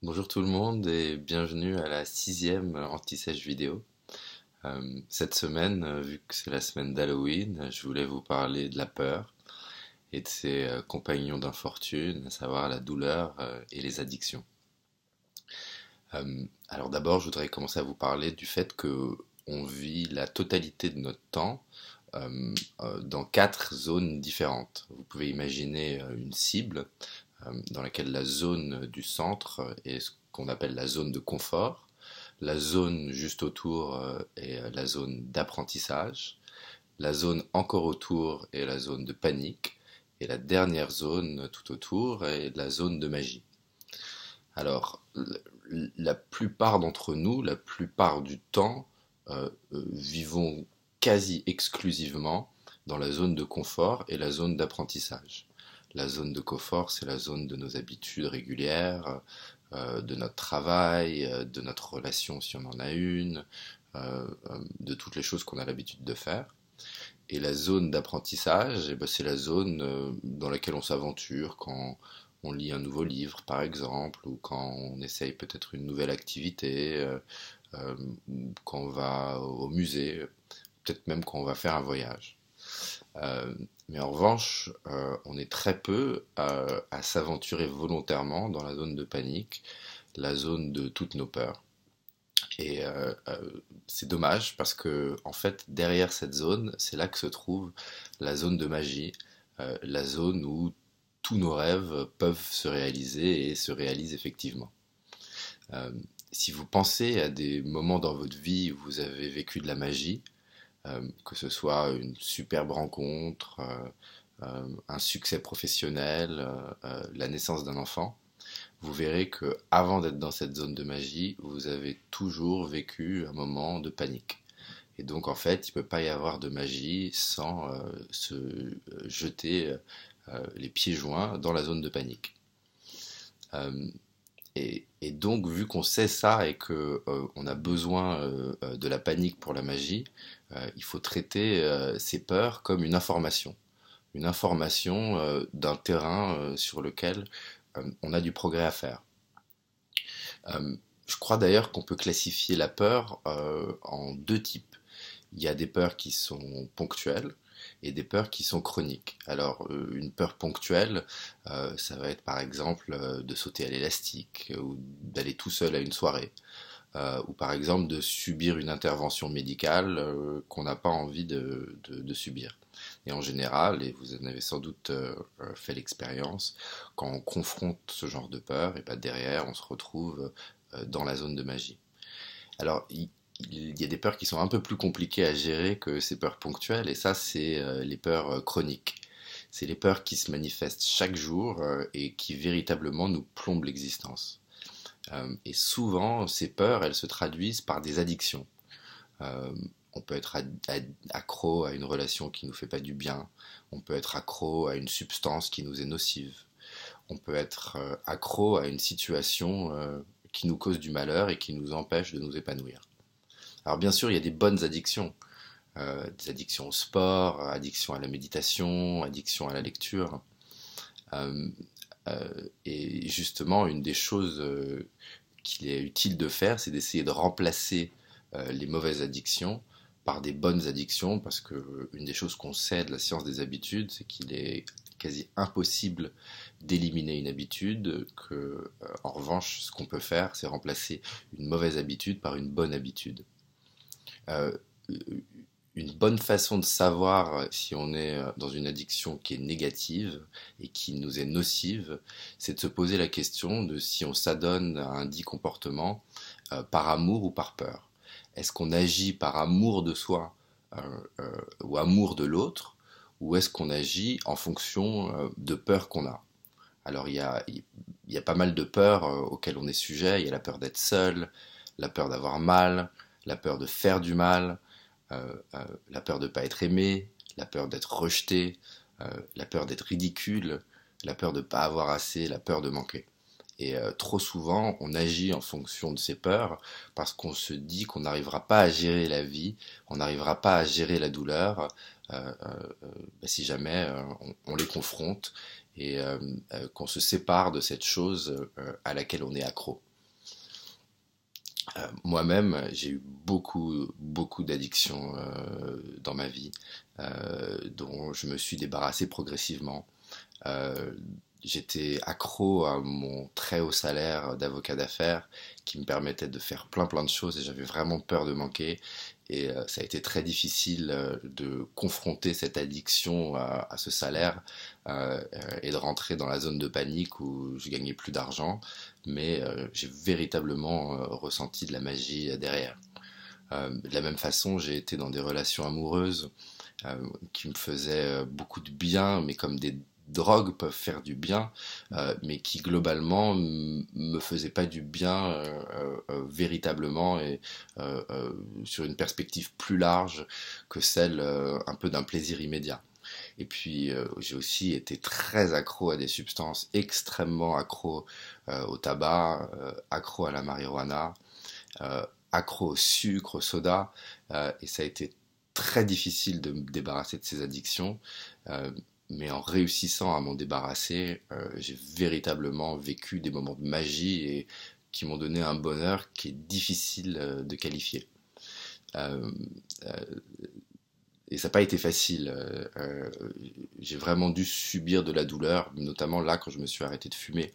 Bonjour tout le monde et bienvenue à la sixième anti-sèche vidéo. Cette semaine, vu que c'est la semaine d'Halloween, je voulais vous parler de la peur et de ses compagnons d'infortune, à savoir la douleur et les addictions. Alors d'abord, je voudrais commencer à vous parler du fait que on vit la totalité de notre temps dans quatre zones différentes. Vous pouvez imaginer une cible dans laquelle la zone du centre est ce qu'on appelle la zone de confort. La zone juste autour est la zone d'apprentissage. La zone encore autour est la zone de panique. Et la dernière zone tout autour est la zone de magie. Alors, la plupart d'entre nous, la plupart du temps, vivons quasi exclusivement dans la zone de confort et la zone d'apprentissage. La zone de confort, c'est la zone de nos habitudes régulières, de notre travail, de notre relation si on en a une, de toutes les choses qu'on a l'habitude de faire. Et la zone d'apprentissage, eh ben, c'est la zone dans laquelle on s'aventure quand on lit un nouveau livre, par exemple, ou quand on essaye peut-être une nouvelle activité, euh, quand on va au musée, peut-être même quand on va faire un voyage. Mais en revanche, on est très peu à s'aventurer volontairement dans la zone de panique, la zone de toutes nos peurs. Et c'est dommage parce que en fait, derrière cette zone, c'est là que se trouve la zone de magie, la zone où tous nos rêves peuvent se réaliser et se réalisent effectivement. Euh, si vous pensez à des moments dans votre vie où vous avez vécu de la magie, que ce soit une superbe rencontre, un succès professionnel, la naissance d'un enfant, vous verrez que avant d'être dans cette zone de magie, vous avez toujours vécu un moment de panique. Et donc en fait, il ne peut pas y avoir de magie sans se jeter les pieds joints dans la zone de panique. Euh, et donc, vu qu'on sait ça et que on a besoin de la panique pour la magie, il faut traiter ces peurs comme une information d'un terrain sur lequel on a du progrès à faire. Je crois d'ailleurs qu'on peut classifier la peur en deux types. Il y a des peurs qui sont ponctuelles et des peurs qui sont chroniques. Alors, une peur ponctuelle, ça va être par exemple de sauter à l'élastique ou d'aller tout seul à une soirée. Ou par exemple de subir une intervention médicale qu'on n'a pas envie de subir. Et en général, et vous en avez sans doute fait l'expérience, quand on confronte ce genre de peur, et ben derrière on se retrouve dans la zone de magie. Alors il y a des peurs qui sont un peu plus compliquées à gérer que ces peurs ponctuelles, et ça c'est les peurs chroniques. C'est les peurs qui se manifestent chaque jour et qui véritablement nous plombent l'existence. Et souvent, ces peurs, elles se traduisent par des addictions. Euh, on peut être accro à une relation qui nous fait pas du bien. On peut être accro à une substance qui nous est nocive. On peut être accro à une situation qui nous cause du malheur et qui nous empêche de nous épanouir. Alors bien sûr, il y a des bonnes addictions. Des addictions au sport, addictions à la méditation, addictions à la lecture. Euh, et justement, une des choses qu'il est utile de faire, c'est d'essayer de remplacer les mauvaises addictions par des bonnes addictions, parce que une des choses qu'on sait de la science des habitudes, c'est qu'il est quasi impossible d'éliminer une habitude, que en revanche, ce qu'on peut faire, c'est remplacer une mauvaise habitude par une bonne habitude. Euh, une bonne façon de savoir si on est dans une addiction qui est négative et qui nous est nocive, c'est de se poser la question de si on s'adonne à un dit comportement par amour ou par peur. Est-ce qu'on agit par amour de soi ou amour de l'autre, ou est-ce qu'on agit en fonction de peur qu'on a? Alors il y a pas mal de peurs auxquelles on est sujet. Il y a la peur d'être seul, la peur d'avoir mal, la peur de faire du mal, la peur de ne pas être aimé, la peur d'être rejeté, la peur d'être ridicule, la peur de ne pas avoir assez, la peur de manquer. Et trop souvent, on agit en fonction de ces peurs parce qu'on se dit qu'on n'arrivera pas à gérer la vie, on n'arrivera pas à gérer la douleur si jamais on les confronte et qu'on se sépare de cette chose à laquelle on est accro. Moi-même, j'ai eu beaucoup d'addictions dans ma vie, dont je me suis débarrassé progressivement. Euh, J'étais accro à mon très haut salaire d'avocat d'affaires qui me permettait de faire plein de choses et j'avais vraiment peur de manquer. Et ça a été très difficile de confronter cette addiction à ce salaire et de rentrer dans la zone de panique où je gagnais plus d'argent. Mais j'ai véritablement ressenti de la magie derrière. De la même façon, j'ai été dans des relations amoureuses qui me faisaient beaucoup de bien, mais comme des drogues peuvent faire du bien, mais qui globalement me faisaient pas du bien véritablement et sur une perspective plus large que celle un peu d'un plaisir immédiat. Et puis j'ai aussi été très accro à des substances, extrêmement accro au tabac, accro à la marijuana, accro au sucre, au soda, et ça a été très difficile de me débarrasser de ces addictions, mais en réussissant à m'en débarrasser, j'ai véritablement vécu des moments de magie et qui m'ont donné un bonheur qui est difficile de qualifier. Euh, euh, et ça n'a pas été facile. J'ai vraiment dû subir de la douleur, notamment là quand je me suis arrêté de fumer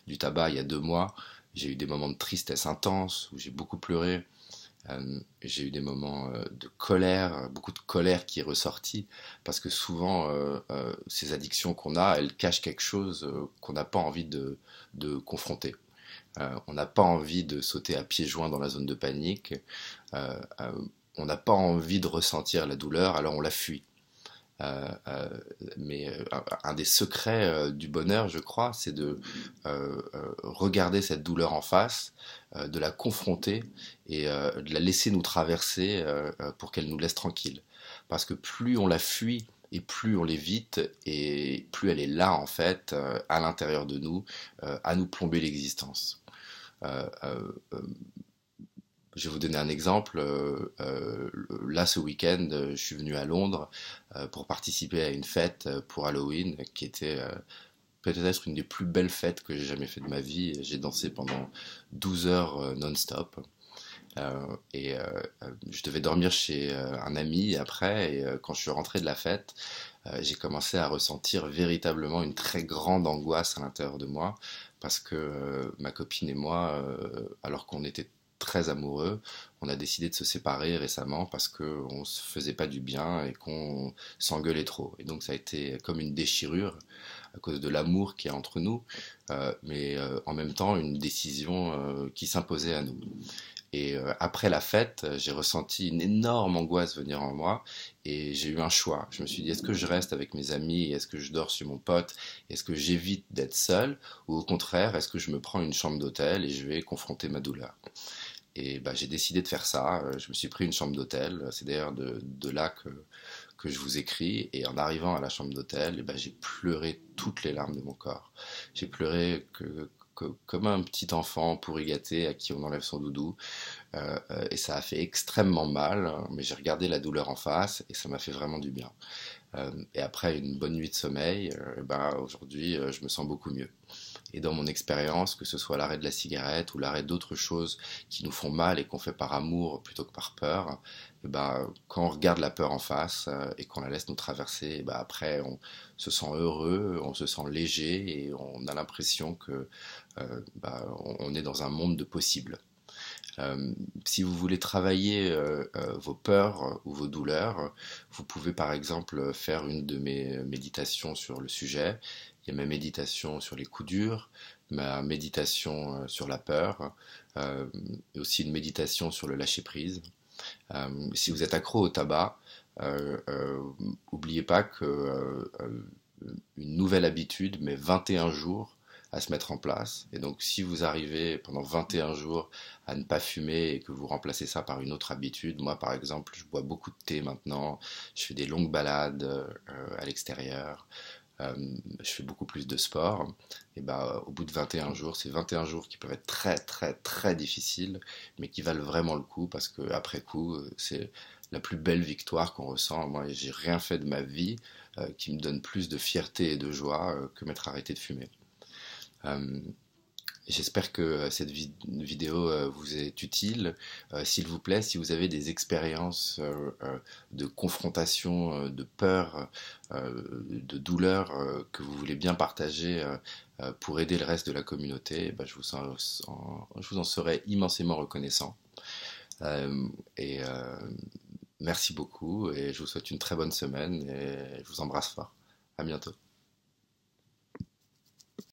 du tabac il y a 2 mois. J'ai eu des moments de tristesse intense où j'ai beaucoup pleuré. J'ai eu des moments de colère, beaucoup de colère qui est ressortie, parce que souvent, ces addictions qu'on a, elles cachent quelque chose qu'on n'a pas envie de confronter. On n'a pas envie de sauter à pieds joints dans la zone de panique, euh, euh, on n'a pas envie de ressentir la douleur, alors on la fuit. Euh, euh, mais un des secrets du bonheur, je crois, c'est de regarder cette douleur en face, de la confronter et de la laisser nous traverser pour qu'elle nous laisse tranquille. Parce que plus on la fuit et plus on l'évite et plus elle est là en fait, à l'intérieur de nous, à nous plomber l'existence. Euh, euh, euh, je vais vous donner un exemple. Là, ce week-end, je suis venu à Londres pour participer à une fête pour Halloween qui était peut-être une des plus belles fêtes que j'ai jamais fait de ma vie. J'ai dansé pendant 12 heures non-stop. Et je devais dormir chez un ami après. Et quand je suis rentré de la fête, j'ai commencé à ressentir véritablement une très grande angoisse à l'intérieur de moi parce que ma copine et moi, alors qu'on était très amoureux, on a décidé de se séparer récemment parce qu'on se faisait pas du bien et qu'on s'engueulait trop. Et donc ça a été comme une déchirure à cause de l'amour qu'il y a entre nous, mais en même temps une décision qui s'imposait à nous. Et après la fête, j'ai ressenti une énorme angoisse venir en moi et j'ai eu un choix. Je me suis dit, est-ce que je reste avec mes amis, est-ce que je dors chez mon pote, est-ce que j'évite d'être seul, ou au contraire, est-ce que je me prends une chambre d'hôtel et je vais confronter ma douleur. Et bah, j'ai décidé de faire ça. Je me suis pris une chambre d'hôtel. C'est d'ailleurs de là que je vous écris. Et en arrivant à la chambre d'hôtel, eh ben, j'ai pleuré toutes les larmes de mon corps. J'ai pleuré comme un petit enfant pourri gâté à qui on enlève son doudou. Et ça a fait extrêmement mal, mais j'ai regardé la douleur en face et ça m'a fait vraiment du bien. Et après une bonne nuit de sommeil, ben, aujourd'hui, je me sens beaucoup mieux. Et dans mon expérience, que ce soit l'arrêt de la cigarette ou l'arrêt d'autres choses qui nous font mal et qu'on fait par amour plutôt que par peur, et ben, quand on regarde la peur en face et qu'on la laisse nous traverser, et ben, après on se sent heureux, on se sent léger et on a l'impression que ben, on est dans un monde de possibles. Si vous voulez travailler vos peurs ou vos douleurs, vous pouvez par exemple faire une de mes méditations sur le sujet. Il y a ma méditation sur les coups durs, ma méditation sur la peur, euh, et aussi une méditation sur le lâcher-prise. Si vous êtes accro au tabac, n'oubliez pas que une nouvelle habitude met 21 jours à se mettre en place. Et donc si vous arrivez pendant 21 jours à ne pas fumer et que vous remplacez ça par une autre habitude, moi par exemple je bois beaucoup de thé maintenant, je fais des longues balades à l'extérieur, euh, je fais beaucoup plus de sport, et bah au bout de 21 jours, c'est 21 jours qui peuvent être très difficiles, mais qui valent vraiment le coup parce que après coup, c'est la plus belle victoire qu'on ressent. Moi, j'ai rien fait de ma vie qui me donne plus de fierté et de joie que m'être arrêté de fumer. Euh, J'espère que cette vidéo vous est utile. S'il vous plaît, si vous avez des expériences de confrontation, de peur, de douleur que vous voulez bien partager pour aider le reste de la communauté, ben, je vous en serai immensément reconnaissant. Euh, et merci beaucoup et je vous souhaite une très bonne semaine et je vous embrasse fort. À bientôt.